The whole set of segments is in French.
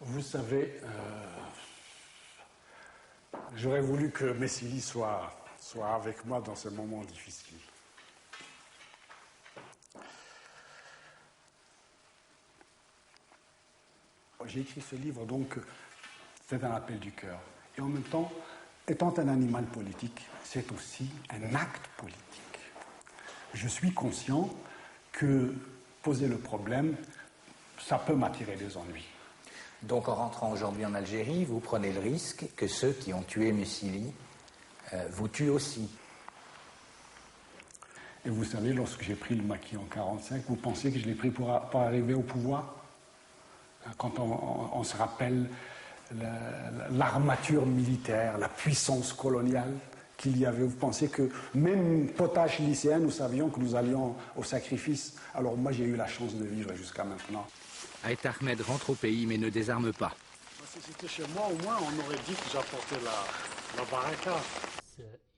Vous savez, j'aurais voulu que Messili soit avec moi dans ce moment difficile. J'ai écrit ce livre, donc, c'est un appel du cœur. Et en même temps, étant un animal politique, c'est aussi un acte politique. Je suis conscient que poser le problème, ça peut m'attirer des ennuis. Donc en rentrant aujourd'hui en Algérie, vous prenez le risque que ceux qui ont tué Messili vous tuent aussi. Et vous savez, lorsque j'ai pris le maquis en 1945, vous pensez que je l'ai pris pour arriver au pouvoir? Quand on se rappelle l'armature militaire, la puissance coloniale qu'il y avait, vous pensez que même potache lycéen, nous savions que nous allions au sacrifice. Alors moi, j'ai eu la chance de vivre jusqu'à maintenant. Ait Ahmed rentre au pays mais ne désarme pas. Si c'était chez moi, au moins, on aurait dit que j'apportais la baraka.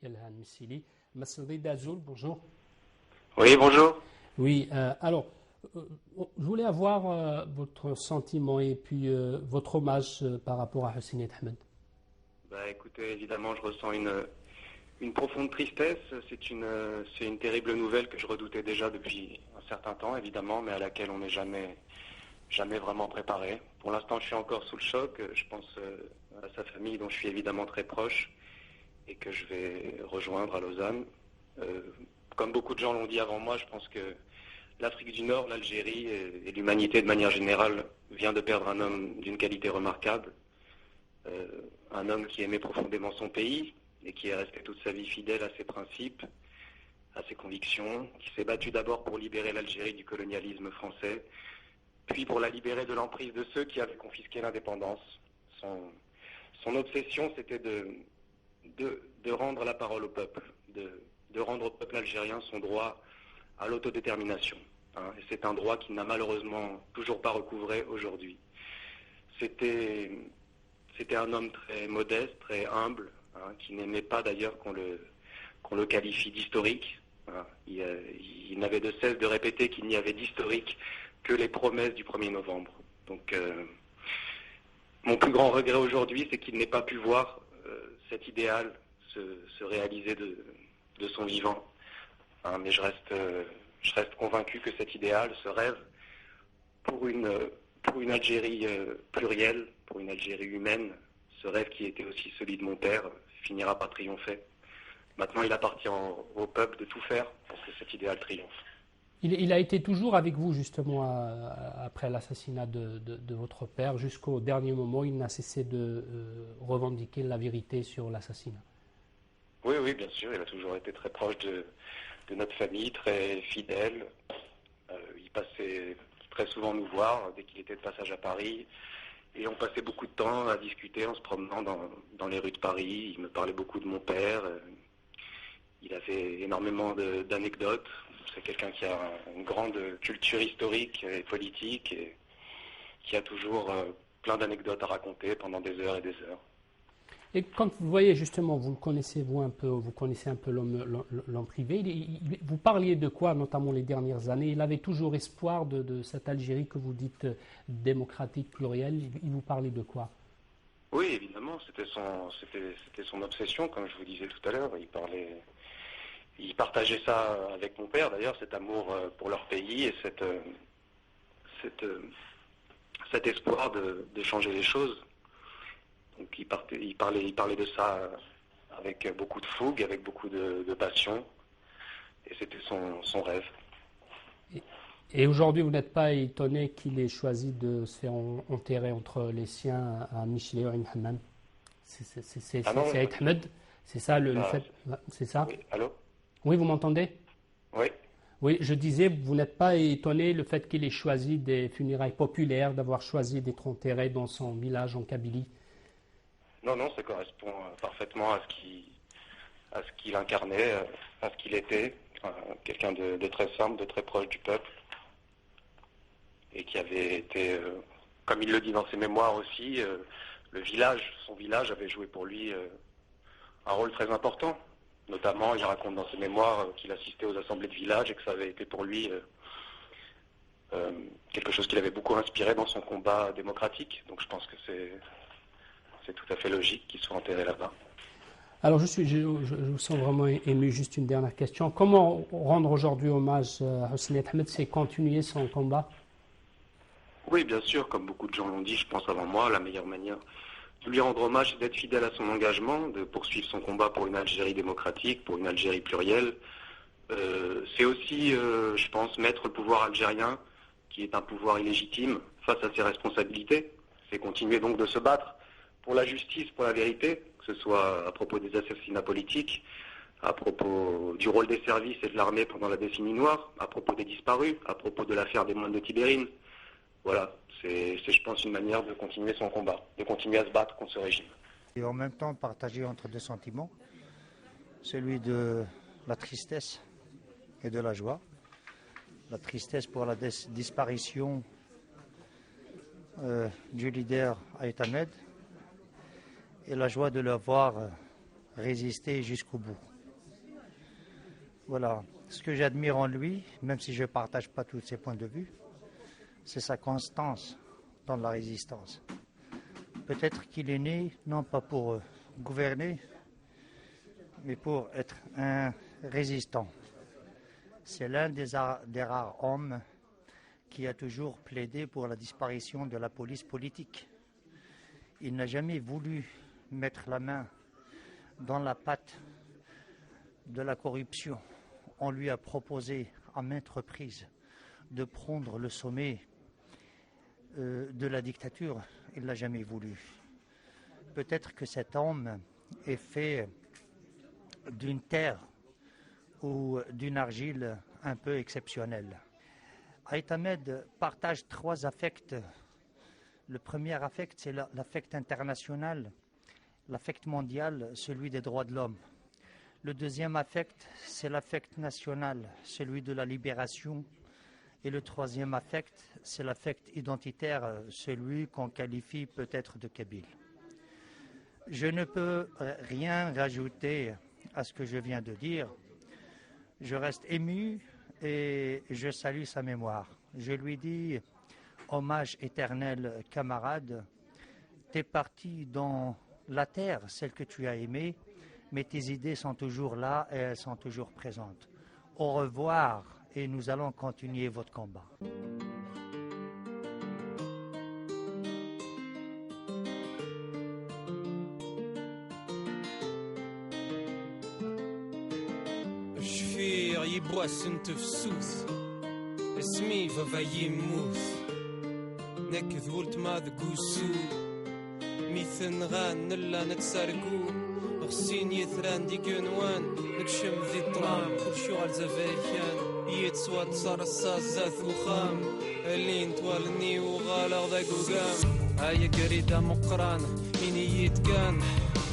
Yelhan Messili. Massoudi Dazoul, bonjour. Oui, bonjour. Oui, alors, je voulais avoir votre sentiment et puis votre hommage par rapport à Hussein Ahmed. Écoutez, évidemment, je ressens une profonde tristesse. C'est une terrible nouvelle que je redoutais déjà depuis un certain temps, évidemment, mais à laquelle on n'est jamais vraiment préparé. Pour l'instant, je suis encore sous le choc. Je pense à sa famille, dont je suis évidemment très proche, et que je vais rejoindre à Lausanne. Comme beaucoup de gens l'ont dit avant moi, je pense que l'Afrique du Nord, l'Algérie et l'humanité de manière générale vient de perdre un homme d'une qualité remarquable. Un homme qui aimait profondément son pays et qui est resté toute sa vie fidèle à ses principes, à ses convictions, qui s'est battu d'abord pour libérer l'Algérie du colonialisme français, puis pour la libérer de l'emprise de ceux qui avaient confisqué l'indépendance. Son obsession, c'était de rendre la parole au peuple, de rendre au peuple algérien son droit à l'autodétermination. Et c'est un droit qu'il n'a malheureusement toujours pas recouvré aujourd'hui. C'était un homme très modeste, très humble, qui n'aimait pas d'ailleurs qu'on le qualifie d'historique. Il n'avait de cesse de répéter qu'il n'y avait d'historique que les promesses du 1er novembre. Donc, mon plus grand regret aujourd'hui, c'est qu'il n'ait pas pu voir cet idéal se réaliser de son vivant. Mais je reste convaincu que cet idéal, ce rêve, pour une Algérie plurielle, pour une Algérie humaine, ce rêve qui était aussi celui de mon père, finira par triompher. Maintenant, il appartient au peuple de tout faire pour que cet idéal triomphe. Il a été toujours avec vous, justement, après l'assassinat de votre père. Jusqu'au dernier moment, il n'a cessé de revendiquer la vérité sur l'assassinat. Oui, bien sûr. Il a toujours été très proche de notre famille, très fidèle. Il passait très souvent nous voir dès qu'il était de passage à Paris. Et on passait beaucoup de temps à discuter en se promenant dans les rues de Paris. Il me parlait beaucoup de mon père. Il avait énormément d'anecdotes. C'est quelqu'un qui a une grande culture historique et politique et qui a toujours plein d'anecdotes à raconter pendant des heures et des heures. Et quand vous voyez justement, vous connaissez un peu l'homme privé, vous parliez de quoi, notamment les dernières années? Il avait toujours espoir de cette Algérie que vous dites démocratique, plurielle. Il vous parlait de quoi? Oui, évidemment, c'était son obsession, comme je vous disais tout à l'heure. Il partageait ça avec mon père, d'ailleurs, cet amour pour leur pays et cet espoir de changer les choses. Donc il parlait de ça avec beaucoup de fougue, avec beaucoup de passion, et c'était son rêve. Et aujourd'hui, vous n'êtes pas étonné qu'il ait choisi de se faire enterrer entre les siens à Michelet ou à Hammam? C'est Ahmed, c'est ça le fait? C'est ça? Oui, allô? Oui, vous m'entendez? Oui. Oui, je disais, vous n'êtes pas étonné le fait qu'il ait choisi des funérailles populaires, d'avoir choisi d'être enterré dans son village en Kabylie? Non, ça correspond parfaitement à ce qu'il incarnait, à ce qu'il était, quelqu'un de très simple, de très proche du peuple, et qui avait été, comme il le dit dans ses mémoires aussi, son village avait joué pour lui un rôle très important. Notamment, il raconte dans ses mémoires qu'il assistait aux assemblées de village et que ça avait été pour lui quelque chose qui l'avait beaucoup inspiré dans son combat démocratique. Donc je pense que c'est tout à fait logique qu'il soit enterré là-bas. Alors je vous sens vraiment ému. Juste une dernière question. Comment rendre aujourd'hui hommage à Hosni Ahmed, c'est continuer son combat? Oui, bien sûr, comme beaucoup de gens l'ont dit, je pense avant moi, la meilleure manière de lui rendre hommage, c'est d'être fidèle à son engagement, de poursuivre son combat pour une Algérie démocratique, pour une Algérie plurielle. C'est aussi, je pense, mettre le pouvoir algérien, qui est un pouvoir illégitime, face à ses responsabilités. C'est continuer donc de se battre pour la justice, pour la vérité, que ce soit à propos des assassinats politiques, à propos du rôle des services et de l'armée pendant la décennie noire, à propos des disparus, à propos de l'affaire des moines de Tibérine. Voilà, c'est, je pense, une manière de continuer son combat, de continuer à se battre contre ce régime. Et en même temps partagé entre deux sentiments, celui de la tristesse et de la joie. La tristesse pour la disparition du leader Ait Ahmed et la joie de le voir résister jusqu'au bout. Voilà, ce que j'admire en lui, même si je ne partage pas tous ses points de vue, c'est sa constance dans la résistance. Peut-être qu'il est né, non pas pour gouverner, mais pour être un résistant. C'est l'un des rares hommes qui a toujours plaidé pour la disparition de la police politique. Il n'a jamais voulu mettre la main dans la pâte de la corruption. On lui a proposé à maintes reprises de prendre le sommet de la dictature. Il ne l'a jamais voulu. Peut-être que cet homme est fait d'une terre ou d'une argile un peu exceptionnelle. Ait Ahmed partage trois affects. Le premier affect, c'est l'affect international, l'affect mondial, celui des droits de l'homme. Le deuxième affect, c'est l'affect national, celui de la libération. Et le troisième affect, c'est l'affect identitaire, celui qu'on qualifie peut-être de kabyle. Je ne peux rien rajouter à ce que je viens de dire. Je reste ému et je salue sa mémoire. Je lui dis, hommage éternel camarade, t'es parti dans la terre, celle que tu as aimée, mais tes idées sont toujours là et elles sont toujours présentes. Au revoir et nous allons continuer votre combat. الشفير يبواس نتفسوس اسمي فافا يموت نكذ ولت ما ذكوسو ميثن غان نلا نتساركو غسين يثران دي كنوان نكشم ذي الطرام كل شغل زفاكان يتسوى تصرصا زاث وخام اللين توالني وغالغ ذا قوقام هاي قريدة مقران ميني يتكان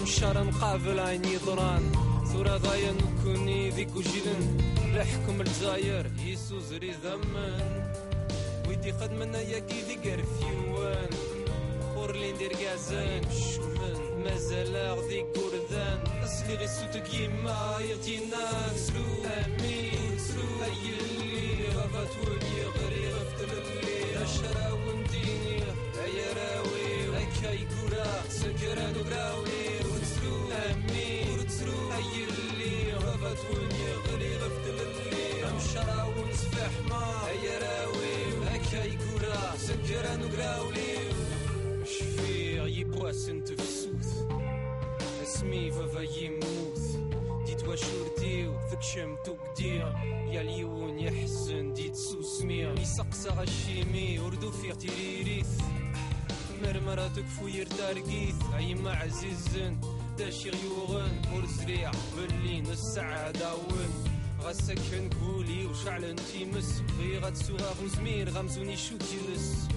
مشار مقابل عيني ضران ثورة ضايا نكوني ذيك وجيلن لحكم الجزاير يسوزري ذمان ويدي خدمنا ياكي ذي قرفيوان خورلي ندير قازان شومن مازال غذي قردان أسلي غي سوتك يما يغتينا سلو أمين سلو أي اللي غفت ولي غري غفتل اللي أشرا ونديني أي راوي أكاي كورا سكران وراوي وتسلو أمين وتسلو أي اللي غفت ولي غري غفتل اللي أمشرا ونسفح ما أي راوي أكاي كورا سكران وراوي شفير يبواس نتفسوث اسمي فافا يموت ديت واشورتي وذك شمتو قدير يا ليون يحزن ديت سوسمير يسقسى غشيمي وردو فيه تيريريث مرمراتك فوير تارقيث عيما عزيزن داشي غيوغن ورزريع برلين السعادة ون غسكن كولي وشعلن تيمس غي غتسوغا غمزمير غمزوني شو تيلس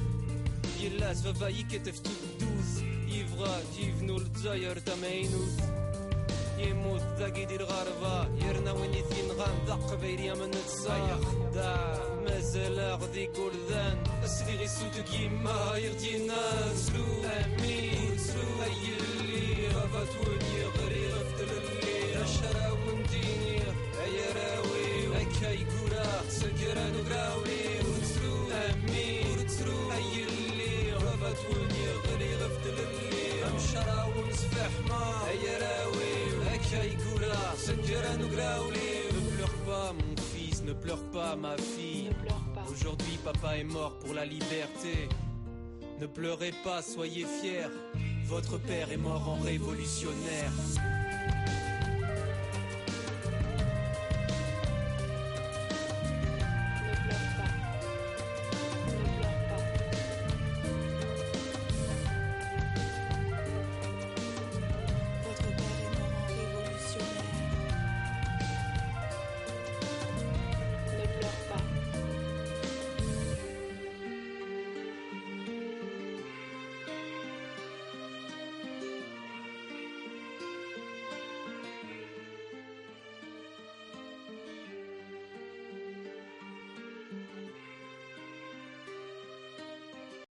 يلاس فافا يكتف تدوث يبغى يفنو الجزاير تمينوث يموت ذاك يدير غربة يرنا وين يثين غنذق بيريا من الصايخ دا مازال غذي كردان اسلي غي سوتك يما يغتينا سلو امين سلو اي اللي غفت وني غري غفتل اللي اشرا ونديني اي راوي اكاي كورا سكران وراوي وسلو Ne pleure pas mon fils, ne pleure pas ma fille. Aujourd'hui papa est mort pour la liberté. Ne pleurez pas, soyez fiers. Votre père est mort en révolutionnaire.